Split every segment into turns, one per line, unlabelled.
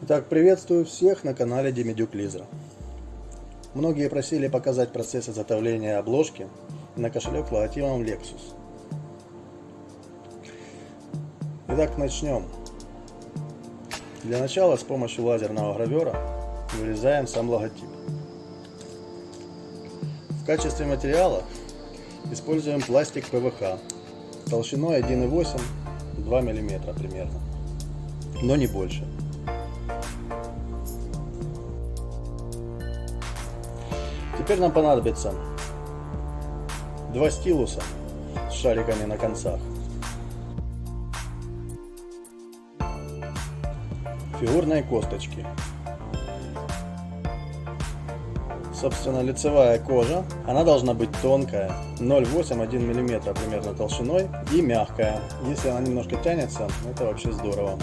Итак, приветствую всех на канале Демидюк Лизер. Многие просили показать процесс изготовления обложки на кошелек с логотипом Lexus. Итак, начнем. Для начала с помощью лазерного гравера вырезаем сам логотип. В качестве материала используем пластик ПВХ толщиной 1,8-2 мм примерно, но не больше. Теперь нам понадобится два стилуса с шариками на концах, фигурные косточки, собственно лицевая кожа, она должна быть тонкая, 0,8-1 мм примерно толщиной и мягкая. Если она немножко тянется, это вообще здорово.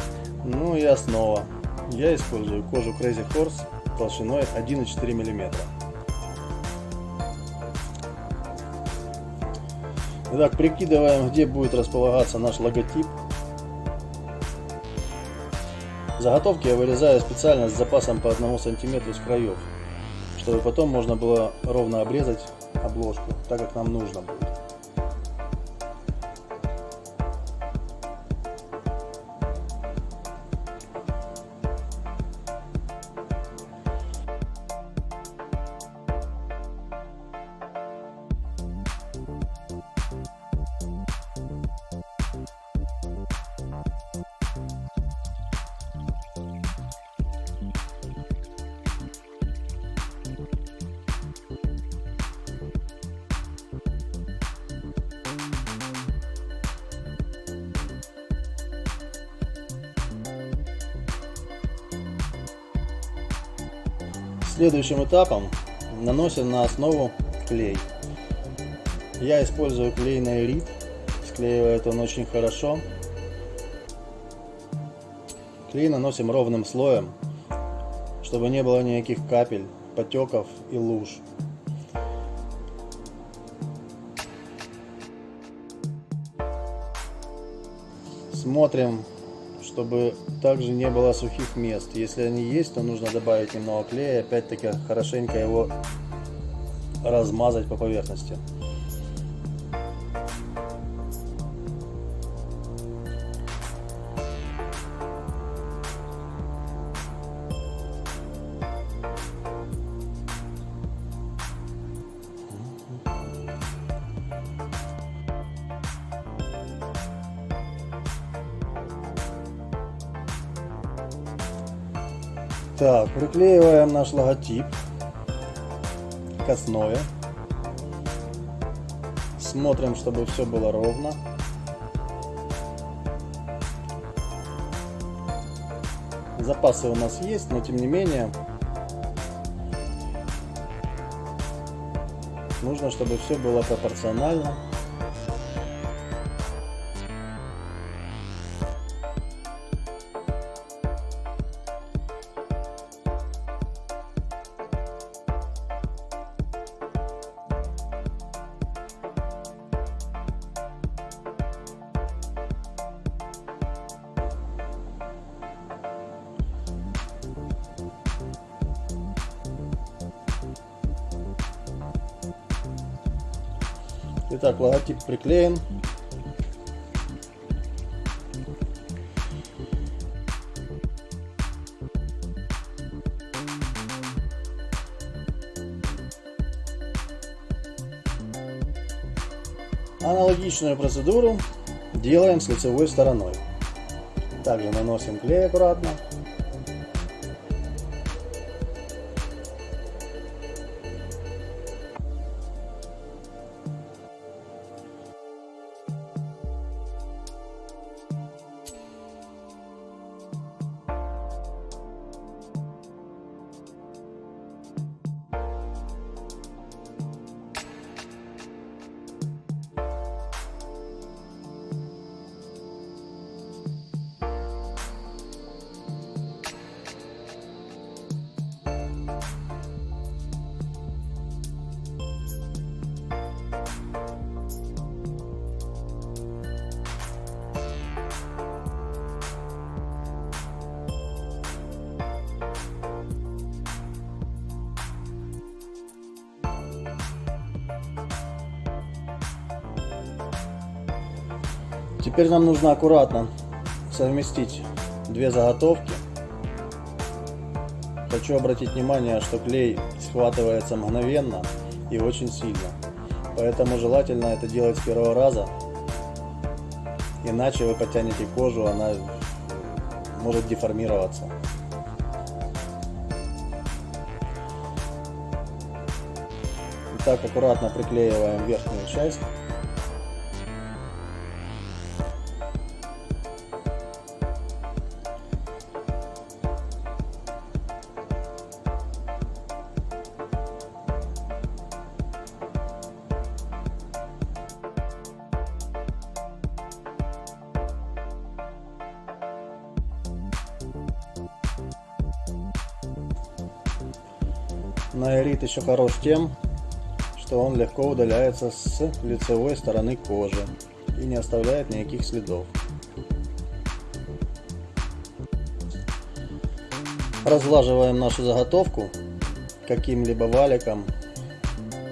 Ну и основа. Я использую кожу Crazy Horse толщиной 1,4 мм. Итак, прикидываем, где будет располагаться наш логотип. Заготовки я вырезаю специально с запасом по 1 см с краев, чтобы потом можно было ровно обрезать обложку, так как нам нужно будет. Следующим этапом наносим на основу клей. Я использую клей Nailrit, склеивает он очень хорошо. Клей наносим ровным слоем, чтобы не было никаких капель, потеков и луж. Смотрим, чтобы также не было сухих мест. Если они есть, то нужно добавить немного клея, опять-таки хорошенько его размазать по поверхности. Так, приклеиваем наш логотип к основе. Смотрим, чтобы все было ровно. Запасы у нас есть, но тем не менее нужно, чтобы все было пропорционально. Итак, логотип приклеен. Аналогичную процедуру делаем с лицевой стороной. Также наносим клей аккуратно. Теперь нам нужно аккуратно совместить две заготовки. Хочу обратить внимание, что клей схватывается мгновенно и очень сильно. Поэтому желательно это делать с первого раза. Иначе вы потянете кожу, она может деформироваться. Итак, аккуратно приклеиваем верхнюю часть. Наилит еще хорош тем, что он легко удаляется с лицевой стороны кожи и не оставляет никаких следов. Разлаживаем нашу заготовку каким-либо валиком.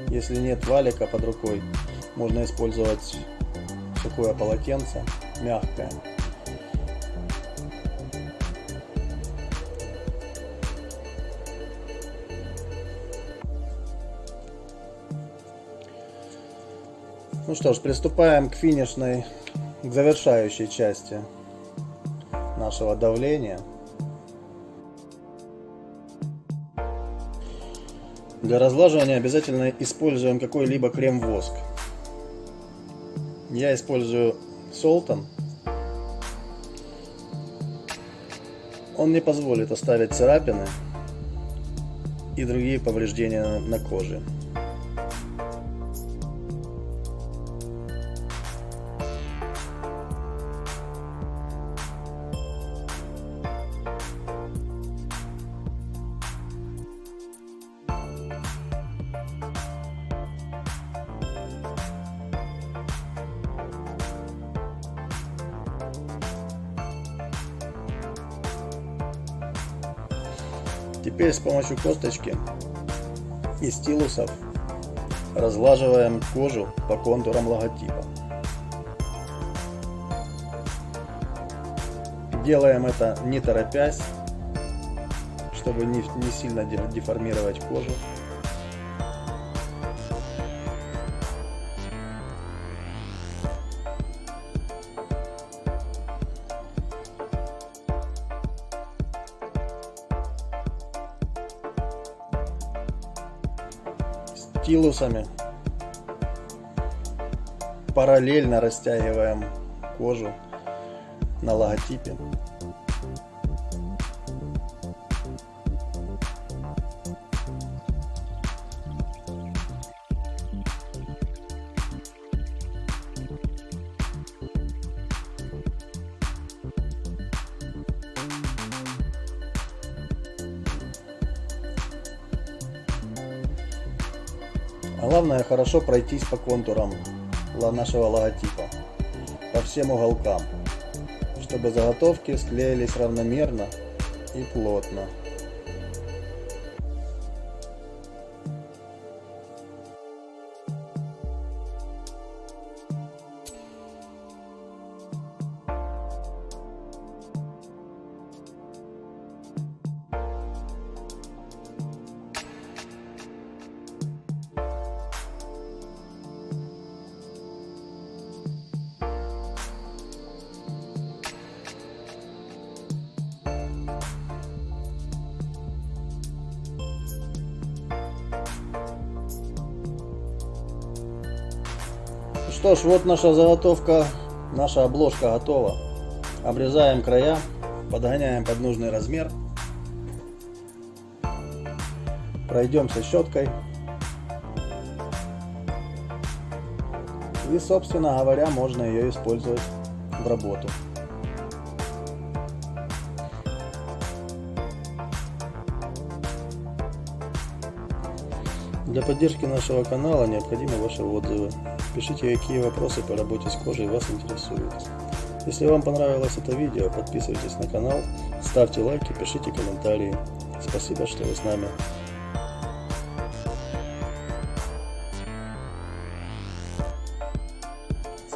Если нет валика под рукой, можно использовать сухое полотенце, мягкое. Ну что ж, приступаем к финишной, к завершающей части нашего давления. Для разлаживания обязательно используем какой-либо крем-воск. Я использую Солтон. Он не позволит оставить царапины и другие повреждения на коже. Теперь с помощью косточки и стилусов разлаживаем кожу по контурам логотипа. Делаем это не торопясь, чтобы не сильно деформировать кожу. Стилусами параллельно растягиваем кожу на логотипе. Главное хорошо пройтись по контурам нашего логотипа, по всем уголкам, чтобы заготовки склеились равномерно и плотно. Что ж, вот наша заготовка, наша обложка готова. Обрезаем края, подгоняем под нужный размер. Пройдемся щеткой. И, собственно говоря, можно ее использовать в работу. Для поддержки нашего канала необходимы ваши отзывы. Пишите, какие вопросы по работе с кожей вас интересуют. Если вам понравилось это видео, подписывайтесь на канал, ставьте лайки, пишите комментарии. Спасибо, что вы с нами.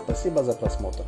Спасибо за просмотр.